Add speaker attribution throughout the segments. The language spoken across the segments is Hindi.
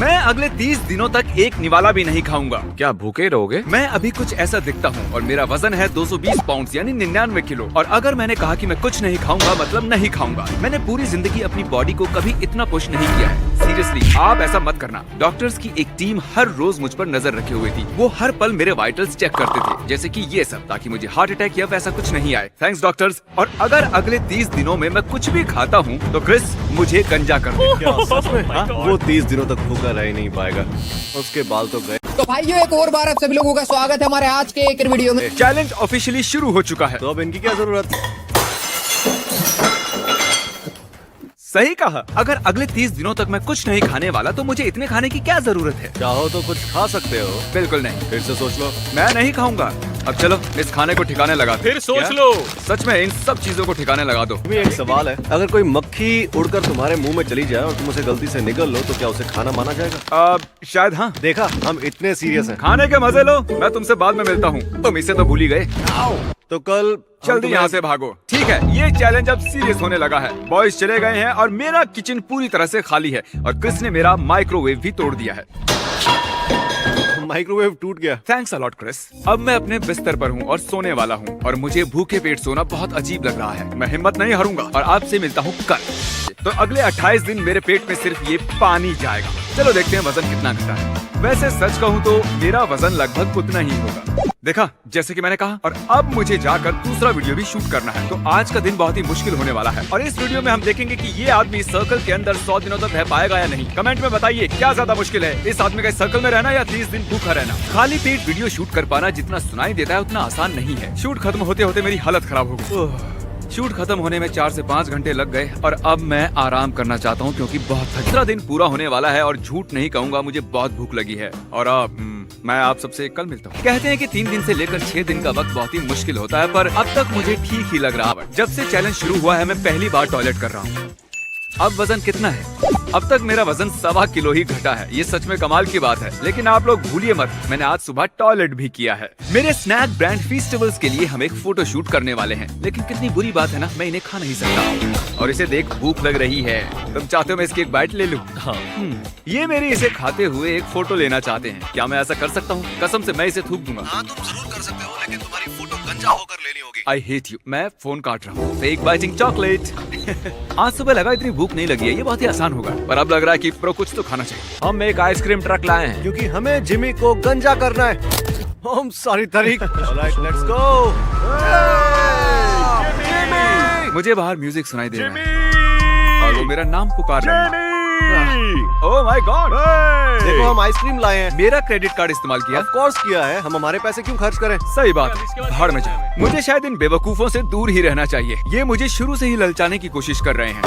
Speaker 1: मैं अगले 30 दिनों तक एक निवाला भी नहीं खाऊंगा।
Speaker 2: क्या भूखे रहोगे?
Speaker 1: मैं अभी कुछ ऐसा दिखता हूँ और मेरा वजन है 220 पाउंड यानी 99 किलो। और अगर मैंने कहा कि मैं कुछ नहीं खाऊंगा मतलब नहीं खाऊंगा। मैंने पूरी जिंदगी अपनी बॉडी को कभी इतना पुश नहीं किया है। सीरियसली आप ऐसा मत करना। डॉक्टर्स की एक टीम हर रोज मुझ पर नजर रखे हुए थी। वो हर पल मेरे वाइटल्स चेक करते थे, जैसे कि ये सब, ताकि मुझे हार्ट अटैक या वैसा कुछ नहीं आए। Thanks doctors. और अगर अगले 30 दिनों में मैं कुछ भी खाता हूँ तो क्रिस मुझे गंजा कर दे।
Speaker 3: क्या सच में? वो 30 दिनों तक भूखा रह ही नहीं पाएगा, उसके बाल तो गए।
Speaker 4: तो भाइयों एक और बार आप सभी लोगों का स्वागत है हमारे आज के एक वीडियो में।
Speaker 1: चैलेंज ऑफिशियली शुरू हो चुका है।
Speaker 3: तो अब इनकी क्या जरूरत?
Speaker 1: सही कहा। अगर अगले 30 दिनों तक मैं कुछ नहीं खाने वाला तो मुझे इतने खाने की क्या जरूरत है?
Speaker 3: चाहो तो कुछ खा सकते हो।
Speaker 1: बिल्कुल नहीं।
Speaker 3: फिर से सोच लो।
Speaker 1: मैं नहीं खाऊंगा। अब चलो इस खाने को ठिकाने लगा दो।
Speaker 2: फिर सोच
Speaker 1: क्या?
Speaker 2: लो।
Speaker 1: सच में इन सब चीजों को ठिकाने लगा दो।
Speaker 3: भी एक सवाल है, अगर कोई मक्खी उड़कर तुम्हारे मुंह में चली जाए और तुम उसे गलती से निगल लो तो क्या उसे खाना माना जाएगा?
Speaker 1: शायद हाँ।
Speaker 3: देखा, हम इतने सीरियस हैं।
Speaker 1: खाने के मजे लो। मैं तुमसे बाद में मिलता हूँ। तुम इसे तो भूल ही गए।
Speaker 3: तो कल
Speaker 1: जल्दी यहाँ से भागो। ठीक है, ये चैलेंज अब सीरियस होने लगा है। बॉयज चले गए हैं और मेरा किचन पूरी तरह से खाली है और क्रिस ने मेरा माइक्रोवेव भी तोड़ दिया है।
Speaker 3: माइक्रोवेव टूट गया।
Speaker 1: Thanks a lot Chris. अब मैं अपने बिस्तर पर हूँ और सोने वाला हूँ और मुझे भूखे पेट सोना बहुत अजीब लग रहा है। मैं हिम्मत नहीं हारूंगा और आपसे मिलता हूँ कल। तो अगले 28 दिन मेरे पेट में सिर्फ ये पानी जाएगा। चलो देखते हैं वजन कितना घटा है। वैसे सच कहूँ तो मेरा वजन लगभग उतना ही होगा। देखा, जैसे कि मैंने कहा। और अब मुझे जाकर दूसरा वीडियो भी शूट करना है। तो आज का दिन बहुत ही मुश्किल होने वाला है और इस वीडियो में हम देखेंगे कि ये आदमी सर्कल के अंदर 100 दिनों तक रह पाएगा या नहीं। कमेंट में बताइए क्या ज्यादा मुश्किल है, इस आदमी का सर्कल में रहना या 30 दिन भूखा रहना। खाली पेट वीडियो शूट कर पाना जितना सुनाई देता है उतना आसान नहीं है। शूट खत्म होते होते मेरी हालत खराब हो गई। शूट खत्म होने में 4 से 5 घंटे लग गए और अब मैं आराम करना चाहता हूँ क्योंकि बहुत दूसरा दिन पूरा होने वाला है और झूठ नहीं कहूँगा, मुझे बहुत भूख लगी है। और अब मैं आप सबसे कल मिलता हूँ। कहते हैं कि 3 दिन से लेकर 6 दिन का वक्त बहुत ही मुश्किल होता है, पर अब तक मुझे ठीक ही लग रहा है। जब से चैलेंज शुरू हुआ है मैं पहली बार टॉयलेट कर रहा हूँ। अब वजन कितना है? अब तक मेरा वजन 1.25 किलो ही घटा है। ये सच में कमाल की बात है। लेकिन आप लोग भूलिए मत, मैंने आज सुबह टॉयलेट भी किया है। मेरे स्नैक ब्रांड फीस्टिवल्स के लिए हम एक फोटो शूट करने वाले हैं, लेकिन कितनी बुरी बात है ना, मैं इन्हें खा नहीं सकता और इसे देख भूख लग रही है। तुम चाहते हो मैं इसकी एक बाइट ले लूं? हाँ। ये मेरी इसे खाते हुए एक फोटो लेना चाहते हैं। क्या मैं ऐसा कर सकता हूँ? कसम से मैं इसे थूक दूंगा।
Speaker 3: हाँ, तुम जरूर कर सकते हो, लेकिन तुम्हारी फोटो गंजा होकर लेनी होगी।
Speaker 1: आई हेट यू। मैं फोन काट रहा हूँ। Fake biting chocolate. आज सुबह लगा इतनी भूख नहीं लगी है, ये बहुत ही आसान होगा, पर अब लग रहा है कि प्रो कुछ तो खाना चाहिए।
Speaker 2: हम एक आइसक्रीम ट्रक लाए हैं
Speaker 3: क्योंकि हमें जिमी को गंजा करना है। हम सारी तारीख। Alright, let's go.
Speaker 1: मुझे बाहर म्यूजिक सुनाई दे रहा है और वो मेरा नाम पुकार रहा है। Oh my God!
Speaker 3: देखो, हम आइसक्रीम लाए हैं।
Speaker 1: मेरा क्रेडिट कार्ड इस्तेमाल किया?
Speaker 3: ऑफ कोर्स किया है। हम हमारे पैसे क्यों खर्च करें?
Speaker 1: सही बात है, भाड़ में जाए। मुझे शायद इन बेवकूफों से दूर ही रहना चाहिए। ये मुझे शुरू से ही ललचाने की कोशिश कर रहे हैं।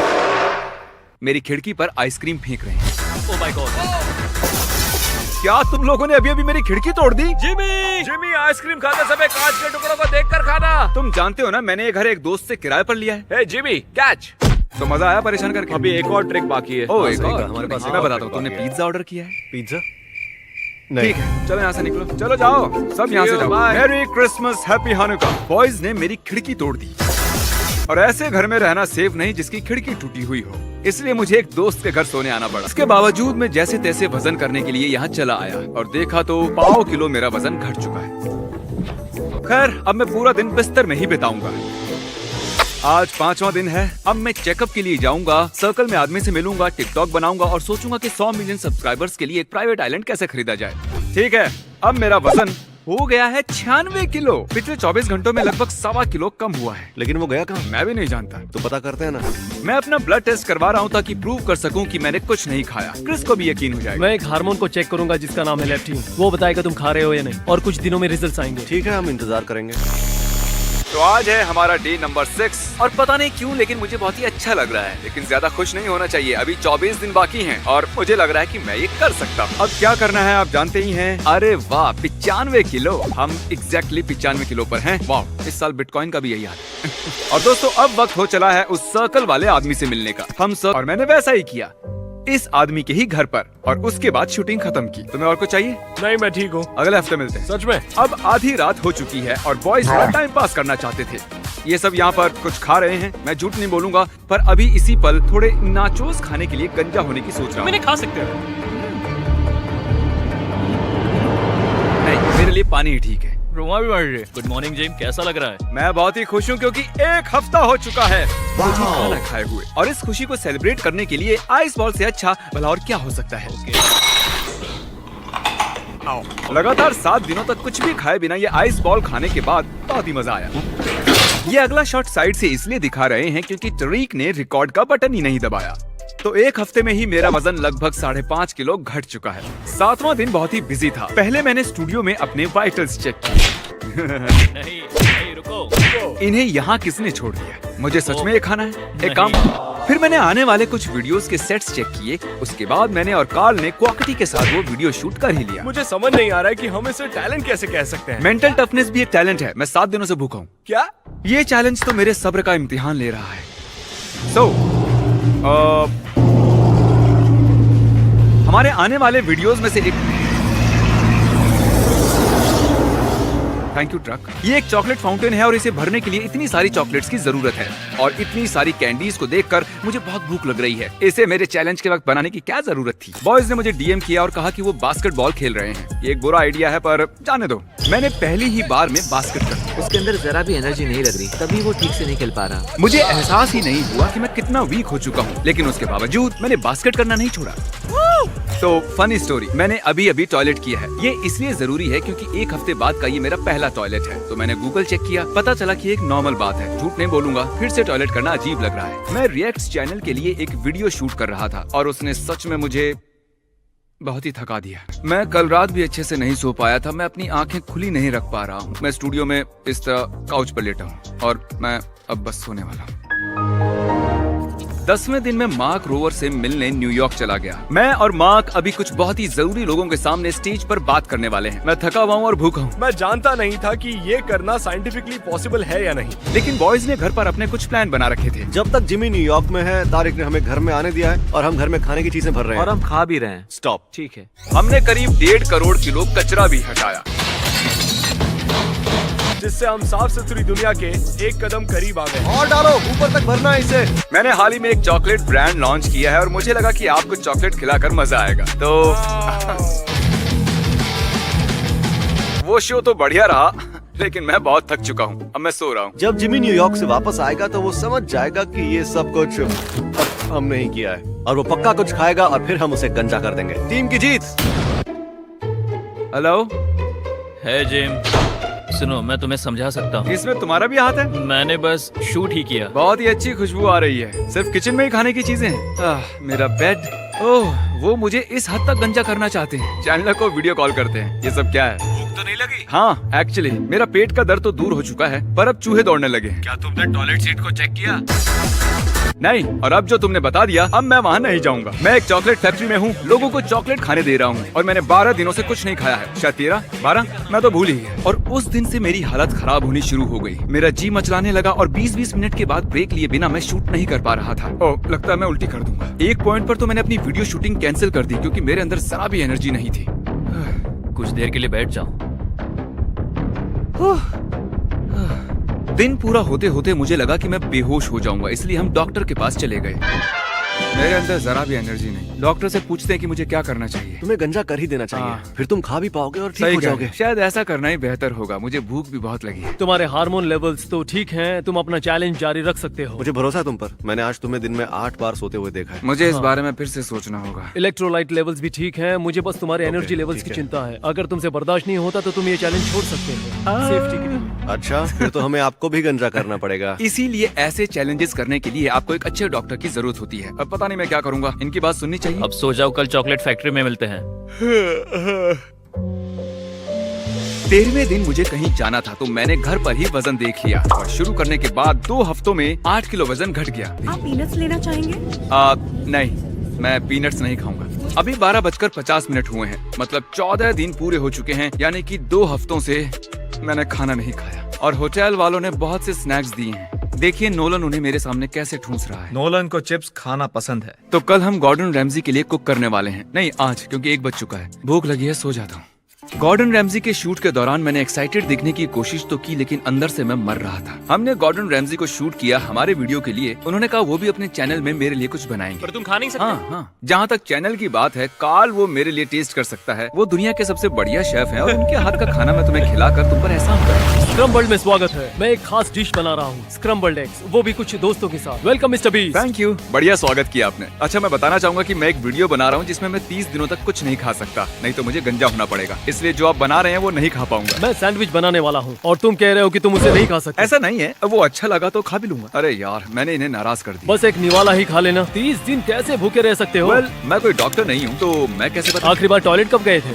Speaker 1: मेरी खिड़की पर आइसक्रीम फेंक रहे हैं।
Speaker 2: Oh my God!
Speaker 1: क्या तुम लोगों ने अभी अभी मेरी खिड़की तोड़ दी?
Speaker 2: जिमी आइसक्रीम खाते समय कांच के टुकड़ों को देखकर खाना।
Speaker 1: तुम जानते हो ना, मैंने ये घर एक दोस्त से किराए पर लिया है।
Speaker 2: हे जिमी, कैच!
Speaker 1: तो मजा आया परेशान करके?
Speaker 2: अभी एक और ट्रिक बाकी है।
Speaker 1: ओह, एक
Speaker 3: सही
Speaker 1: और?
Speaker 3: कहा, हमारे पास
Speaker 1: मैं बताता हूँ, तुमने पिज्जा ऑर्डर किया है?
Speaker 3: पिज्जा?
Speaker 1: ठीक है, चलो यहाँ से निकलो। चलो जाओ, सब यहाँ से जाओ। Merry Christmas, happy हानुका। बॉयज ने मेरी खिड़की तोड़ दी और ऐसे घर में रहना सेफ नहीं जिसकी खिड़की टूटी हुई हो। इसलिए मुझे एक दोस्त के घर सोने आना पड़ा। इसके बावजूद मैं जैसे तैसे वजन करने के लिए यहाँ चला आया और देखा तो 1.25 किलो मेरा वजन घट चुका है। खैर, अब मैं पूरा दिन बिस्तर में ही बिताऊंगा। आज 5वां दिन है। अब मैं चेकअप के लिए जाऊंगा, सर्कल में आदमी से मिलूंगा, टिकटॉक बनाऊंगा और सोचूंगा कि 100 मिलियन सब्सक्राइबर्स के लिए एक प्राइवेट आइलैंड कैसे खरीदा जाए। ठीक है, अब मेरा वजन हो गया है 96 किलो। पिछले 24 घंटों में लगभग 1.25 किलो कम हुआ है।
Speaker 3: लेकिन वो गया कहाँ?
Speaker 1: मैं भी नहीं जानता।
Speaker 3: तो पता करते हैं ना।
Speaker 1: मैं अपना ब्लड टेस्ट करवा रहा हूँ ताकि प्रूव कर सकूं कि मैंने कुछ नहीं खाया। क्रिस को भी यकीन हो जाएगा।
Speaker 5: मैं एक हार्मोन को चेक करूंगा जिसका नाम है लेप्टिन। वो बताएगा तुम खा रहे हो या नहीं और कुछ दिनों में रिजल्ट्स आएंगे।
Speaker 3: ठीक है, हम इंतजार करेंगे।
Speaker 1: तो आज है हमारा डे नंबर 6 और पता नहीं क्यों लेकिन मुझे बहुत ही अच्छा लग रहा है। लेकिन ज्यादा खुश नहीं होना चाहिए। अभी 24 दिन बाकी हैं और मुझे लग रहा है कि मैं ये कर सकता हूँ। अब क्या करना है आप जानते ही हैं। अरे वाह, 95 किलो। हम एग्जैक्टली 95 किलो पर हैं। वाह, इस साल बिटकॉइन का भी यही हाल है। और दोस्तों, अब वक्त हो चला है उस सर्कल वाले आदमी से मिलने का। हम सब और मैंने वैसा ही किया। इस आदमी के ही घर पर और उसके बाद शूटिंग खत्म की। तुम्हें और कुछ चाहिए?
Speaker 5: नहीं, मैं ठीक हूँ।
Speaker 1: अगले हफ्ते मिलते हैं।
Speaker 5: सच में?
Speaker 1: अब आधी रात हो चुकी है और बॉयज टाइम पास करना चाहते थे। ये सब यहाँ पर कुछ खा रहे हैं। मैं झूठ नहीं बोलूंगा, पर अभी इसी पल थोड़े नाचोस खाने के लिए गंजा होने की सोच रहा हूँ।
Speaker 5: मैंने खा सकते हो।
Speaker 1: पानी ही ठीक है।
Speaker 2: रुआ भी बढ़ रही है। गुड मॉर्निंग जिम, कैसा लग रहा है?
Speaker 1: मैं बहुत ही खुश हूँ क्योंकि 1 हफ्ता हो चुका है मुझे खाना खाए हुए, और इस खुशी को सेलिब्रेट करने के लिए आइस बॉल से अच्छा भला और क्या हो सकता है। लगातार 7 दिनों तक कुछ भी खाए बिना ये आइस बॉल खाने के बाद बहुत ही मजा आया। ये अगला शॉट साइड से इसलिए दिखा रहे हैं क्योंकि तरीक ने रिकॉर्ड का बटन ही नहीं दबाया। तो 1 हफ्ते में ही मेरा वजन लगभग 5.5 किलो घट चुका है। 7वां दिन बहुत ही बिजी था। पहले मैंने स्टूडियो में अपने वाइटल्स चेक किए।
Speaker 2: नहीं रुको।
Speaker 1: इन्हें यहाँ किसने छोड़ दिया? मुझे सच में ये खाना है। एक काम। फिर मैंने आने वाले कुछ वीडियोस के सेट्स चेक किए। उसके बाद मैंने और कार्ल ने क्वालिटी के साथ वो वीडियो शूट कर ही लिया।
Speaker 3: मुझे समझ नहीं आ रहा है कि हम इसे टैलेंट कैसे कह सकते हैं।
Speaker 1: मेंटल टफनेस भी एक टैलेंट है। मैं 7 दिनों से भूखा हूँ।
Speaker 3: क्या?
Speaker 1: ये चैलेंज तो मेरे सब्र का इम्तिहान ले रहा है। हमारे आने वाले वीडियोस में से एक, थैंक यू ट्रक। ये एक चॉकलेट फाउंटेन है और इसे भरने के लिए इतनी सारी चॉकलेट्स की जरूरत है और इतनी सारी कैंडीज को देखकर मुझे बहुत भूख लग रही है। इसे मेरे चैलेंज के वक्त बनाने की क्या जरूरत थी? बॉयज ने मुझे डीएम किया और कहा कि वो बास्केटबॉल खेल रहे हैं। ये एक बुरा आइडिया है पर जाने दो। मैंने पहली ही बार में बास्केट कर दिया।
Speaker 6: उसके अंदर जरा भी एनर्जी नहीं लग रही, तभी वो ठीक से नहीं खेल पा रहा।
Speaker 1: मुझे एहसास ही नहीं हुआ कि मैं कितना वीक हो चुका हूँ, लेकिन उसके बावजूद मैंने बास्केट करना नहीं छोड़ा। तो फनी स्टोरी, मैंने अभी टॉयलेट किया है। ये इसलिए जरूरी है क्योंकि 1 हफ्ते बाद का ये मेरा पहला टॉयलेट है। तो मैंने गूगल चेक किया, पता चला कि एक नॉर्मल बात है। झूठ नहीं बोलूंगा, फिर से टॉयलेट करना अजीब लग रहा है। मैं रिएक्ट्स चैनल के लिए एक वीडियो शूट कर रहा था और उसने सच में मुझे बहुत ही थका दिया। मैं कल रात भी अच्छे से नहीं सो पाया था। मैं अपनी आंखें खुली नहीं रख पा रहा हूँ। मैं स्टूडियो में इस तरह काउच पर लेटा हूँ और मैं अब बस सोने वाला हूँ। 10वें दिन में मार्क रोवर से मिलने न्यूयॉर्क चला गया। मैं और मार्क अभी कुछ बहुत ही जरूरी लोगों के सामने स्टेज पर बात करने वाले हैं। मैं थका हुआ हूँ और भूखा हूँ।
Speaker 3: मैं जानता नहीं था कि ये करना साइंटिफिकली पॉसिबल है या नहीं।
Speaker 1: लेकिन बॉयज ने घर पर अपने कुछ प्लान बना रखे थे।
Speaker 3: जब तक जिमी न्यूयॉर्क में है, तारिक ने हमें घर में आने दिया है और हम घर में खाने की चीजें भर रहे हैं।
Speaker 6: और हम खा भी रहे हैं।
Speaker 3: स्टॉप।
Speaker 6: ठीक है।
Speaker 1: हमने करीब 1.5 करोड़ किलो कचरा भी हटाया,
Speaker 3: जिससे हम साफ सुथरी दुनिया के एक कदम करीब आ गए। और डालो, ऊपर तक भरना है इसे।
Speaker 1: मैंने हाल ही में एक चॉकलेट ब्रांड लॉन्च किया है और मुझे लगा कि आपको चॉकलेट खिलाकर मजा आएगा। तो वो शो तो बढ़िया रहा, लेकिन मैं बहुत थक चुका हूँ। अब मैं सो रहा हूँ।
Speaker 3: जब जिमी न्यूयॉर्क से वापस आएगा तो वो समझ जाएगा कि ये सब कुछ हमने ही किया है और वो पक्का कुछ खाएगा और फिर हम उसे गंजा कर देंगे। टीम की जीत।
Speaker 1: हेलो,
Speaker 2: है जिम, सुनो मैं तुम्हें समझा सकता हूँ।
Speaker 1: इसमें तुम्हारा भी हाथ है?
Speaker 2: मैंने बस शूट ही किया।
Speaker 1: बहुत ही अच्छी खुशबू आ रही है। सिर्फ किचन में ही खाने की चीजें हैं। मेरा बेड। ओह, वो मुझे इस हद तक गंजा करना चाहते हैं। चैनल को वीडियो कॉल करते हैं। ये सब क्या है?
Speaker 2: भूख तो नहीं लगी?
Speaker 1: हाँ, एक्चुअली मेरा पेट का दर्द तो दूर हो चुका है, पर अब चूहे दौड़ने लगे।
Speaker 2: क्या तुमने टॉयलेट सीट को चेक किया?
Speaker 1: नहीं, और अब जो तुमने बता दिया, अब मैं वहाँ नहीं जाऊंगा। मैं एक चॉकलेट फैक्ट्री में हूँ, लोगों को चॉकलेट खाने दे रहा हूँ और मैंने 12 दिनों से कुछ नहीं खाया है। शायद 13, 12, मैं तो भूल ही गया। और उस दिन से मेरी हालत खराब होनी शुरू हो गई। मेरा जी मचलाने लगा और 20-20 मिनट के बाद ब्रेक लिए बिना मैं शूट नहीं कर पा रहा था। ओह, लगता है मैं उल्टी कर दूंगा। एक पॉइंट पर तो मैंने अपनी वीडियो शूटिंग कैंसिल कर दी क्योंकि मेरे अंदर जरा भी एनर्जी नहीं थी।
Speaker 2: कुछ देर के लिए बैठ जाओ।
Speaker 1: दिन पूरा होते होते मुझे लगा कि मैं बेहोश हो जाऊंगा, इसलिए हम डॉक्टर के पास चले गए। मेरे अंदर जरा भी एनर्जी नहीं। डॉक्टर से पूछते हैं कि मुझे क्या करना चाहिए।
Speaker 3: तुम्हें गंजा कर ही देना चाहिए,
Speaker 1: हाँ।
Speaker 3: फिर तुम खा भी पाओगे और ठीक
Speaker 1: सही
Speaker 3: हो
Speaker 1: कहा।
Speaker 3: जाओगे।
Speaker 1: शायद ऐसा करना ही बेहतर होगा। मुझे भूख भी बहुत लगी है।
Speaker 5: तुम्हारे हार्मोन लेवल्स तो ठीक हैं, तुम अपना चैलेंज जारी रख सकते हो।
Speaker 3: मुझे भरोसा है तुम पर। मैंने आज तुम्हें दिन में 8 बार सोते हुए देखा है।
Speaker 1: मुझे इस बारे में फिर से सोचना होगा।
Speaker 5: इलेक्ट्रोलाइट लेवल्स भी ठीक हैं, मुझे बस तुम्हारे एनर्जी लेवल्स की
Speaker 3: ठीक है।
Speaker 5: चिंता है। अगर तुमसे बर्दाश्त नहीं होता तो तुम ये चैलेंज छोड़ सकते हो, सेफ्टी के लिए।
Speaker 3: अच्छा, फिर तो हमें आपको भी गंजा करना पड़ेगा।
Speaker 1: इसीलिए ऐसे चैलेंजेस करने के लिए आपको एक अच्छे डॉक्टर की जरूरत होती है। अब पता नहीं मैं क्या करूंगा। इनकी बात सुननी चाहिए।
Speaker 2: अब सो जाओ, कल चॉकलेट फैक्ट्री में मिलते हैं।
Speaker 1: 13वें दिन मुझे कहीं जाना था तो मैंने घर पर ही वजन देख लिया और शुरू करने के बाद 2 हफ्तों में 8 किलो वजन घट गया।
Speaker 7: आप पीनट्स लेना चाहेंगे?
Speaker 1: नहीं, मैं पीनट्स नहीं खाऊंगा। अभी 12:50 हुए हैं, मतलब 14 दिन पूरे हो चुके हैं, यानी कि 2 हफ्तों से मैंने खाना नहीं खाया। और होटल वालों ने बहुत से स्नैक्स दिए हैं। देखिए नोलन उन्हें मेरे सामने कैसे ठूंस रहा है।
Speaker 8: नोलन को चिप्स खाना पसंद है।
Speaker 1: तो कल हम गॉर्डन रैमजी के लिए कुक करने वाले हैं। नहीं, आज, क्योंकि 1 बज चुका है। भूख लगी है, सो जाता हूँ। गॉर्डन रैमजी के शूट के दौरान मैंने एक्साइटेड दिखने की कोशिश तो की, लेकिन अंदर से मैं मर रहा था। हमने गॉर्डन रैमजी को शूट किया हमारे वीडियो के लिए। उन्होंने कहा वो भी अपने चैनल में मेरे लिए कुछ बनाएंगे।
Speaker 2: पर तुम खा नहीं सकते।
Speaker 1: हाँ। जहाँ तक चैनल की बात है, कार्ल वो मेरे लिए टेस्ट कर सकता है। वो दुनिया के सबसे बढ़िया शेफ हैं और उनके हाथ का खाना मैं तुम्हें खिलाकर तुम पर एहसान करूंगा।
Speaker 5: स्क्रम्बल्ड में स्वागत है। मैं एक खास डिश बना रहा हूँ, स्क्रम्बल्ड एग्स, वो भी कुछ दोस्तों के साथ। Welcome mister beast.
Speaker 1: Thank you, बढ़िया स्वागत किया आपने। अच्छा, मैं बताना चाहूंगा कि मैं एक वीडियो बना रहा हूँ जिसमें मैं 30 दिनों तक कुछ नहीं खा सकता, नहीं तो मुझे गंजा होना पड़ेगा। इसलिए जो आप बना रहे हैं वो नहीं खा पाऊंगा।
Speaker 5: मैं सैंडविच बनाने वाला हूँ और तुम कह रहे हो कि तुम उसे नहीं खा सकते।
Speaker 1: ऐसा नहीं है, वो अच्छा लगा तो खा भी लूंगा। अरे यार, मैंने इन्हें नाराज कर दिया।
Speaker 5: बस एक निवाला ही खा लेना। 30 दिन कैसे भूखे रह सकते हो?
Speaker 1: Well, मैं कोई डॉक्टर नहीं हूँ तो मैं कैसे बता।
Speaker 5: आखिरी बार टॉयलेट कब गए थे?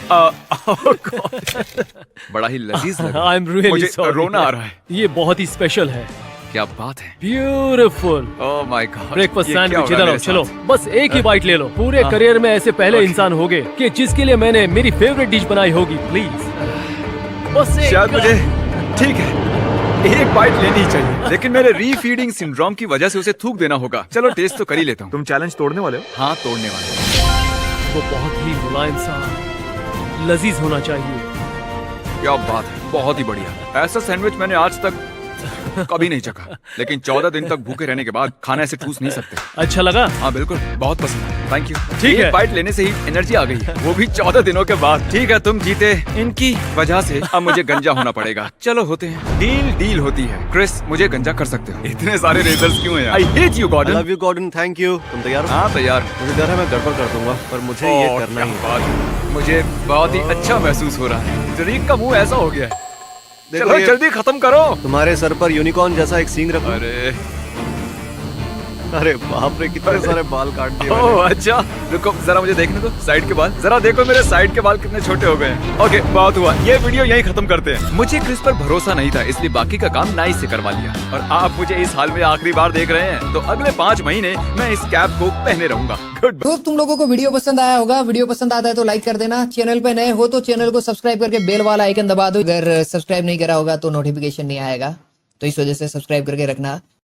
Speaker 1: बड़ा ही लजीज लग रहा
Speaker 5: आई
Speaker 1: है।
Speaker 5: एम रियली
Speaker 1: मुझे
Speaker 5: सॉरी।
Speaker 1: रोना आ रहा है।
Speaker 5: ये बहुत ही स्पेशल है।
Speaker 1: क्या बात है।
Speaker 5: Beautiful.
Speaker 1: Oh my God.
Speaker 5: Breakfast
Speaker 1: ये क्या
Speaker 5: सैंडविच,
Speaker 1: हो रहा
Speaker 5: इधर
Speaker 1: है
Speaker 5: आओ,
Speaker 1: मेरे
Speaker 5: चलो
Speaker 1: साथ?
Speaker 5: बस एक ही बाइट ले लो। पूरे करियर में ऐसे पहले इंसान होगे कि जिसके लिए मैंने मेरी फेवरेट डिश बनाई होगी। प्लीज बस एक।
Speaker 1: शायद मुझे ठीक है, एक बाइट लेनी चाहिए, लेकिन मेरे रीफीडिंग सिंड्रोम की वजह से उसे थूक देना होगा। चलो टेस्ट तो कर ही लेता हूँ।
Speaker 8: तुम चैलेंज तोड़ने वाले हो?
Speaker 1: हाँ, तोड़ने वाला।
Speaker 5: वो बहुत ही मुलायम सा लजीज होना चाहिए।
Speaker 1: क्या बात है, बहुत ही बढ़िया। ऐसा सैंडविच मैंने आज तक कभी नहीं चखा, लेकिन 14 दिन तक भूखे रहने के बाद खाना ऐसे ठूस नहीं सकते।
Speaker 5: अच्छा लगा?
Speaker 1: हाँ बिल्कुल, बहुत पसंद है। Thank you.
Speaker 5: ठीक है।
Speaker 1: एक बाइट लेने से ही एनर्जी आ गई है, वो भी 14 दिनों के बाद। ठीक है, तुम जीते। इनकी वजह से अब मुझे गंजा होना पड़ेगा। चलो होते हैं। डील होती है। क्रिस, मुझे गंजा कर सकते हो। इतने सारे रेजर्स क्यों हैं यार? I hate you
Speaker 3: I
Speaker 1: Gordon.
Speaker 3: love you, Gordon. Thank you. तुम तैयार हो?
Speaker 1: हाँ तैयार।
Speaker 3: मुझे डर है मैं गड़बड़ कर दूंगा, पर मुझे ये
Speaker 1: ओह,
Speaker 3: करना ही
Speaker 1: क्या
Speaker 3: है।
Speaker 1: बात है। मुझे बहुत ही अच्छा महसूस हो रहा है। जरीक का मुंह ऐसा हो गया है।
Speaker 3: देखो
Speaker 1: चलो
Speaker 3: ये-
Speaker 1: जल्दी खत्म करो।
Speaker 3: तुम्हारे सर पर यूनिकॉर्न जैसा एक सींग रखो।
Speaker 1: अरे
Speaker 3: अरे बाप रे, कितने सारे बाल काट दिए मैंने।
Speaker 1: ओह अच्छा, रुको जरा मुझे देखने दो साइड के बाल। जरा देखो मेरे साइड के बाल कितने छोटे हो गए हैं। ओके, बहुत हुआ, ये वीडियो यहीं खत्म करते हैं। मुझे क्रिस पर भरोसा नहीं था, इसलिए बाकी का काम नाइस से करवा लिया। और आप मुझे इस हाल में आखिरी बार देख रहे हैं, तो अगले 5 महीने मैं इस कैप को पहने रहूंगा। गुड।
Speaker 4: दोस्त, तुम लोगों को वीडियो पसंद आया होगा। वीडियो पसंद आता है तो लाइक कर देना। चैनल पे नए हो तो चैनल को सब्सक्राइब करके बेल वाला आइकन दबा दो। अगर सब्सक्राइब नहीं करा होगा तो नोटिफिकेशन नहीं आएगा, तो इस वजह से सब्सक्राइब करके रखना।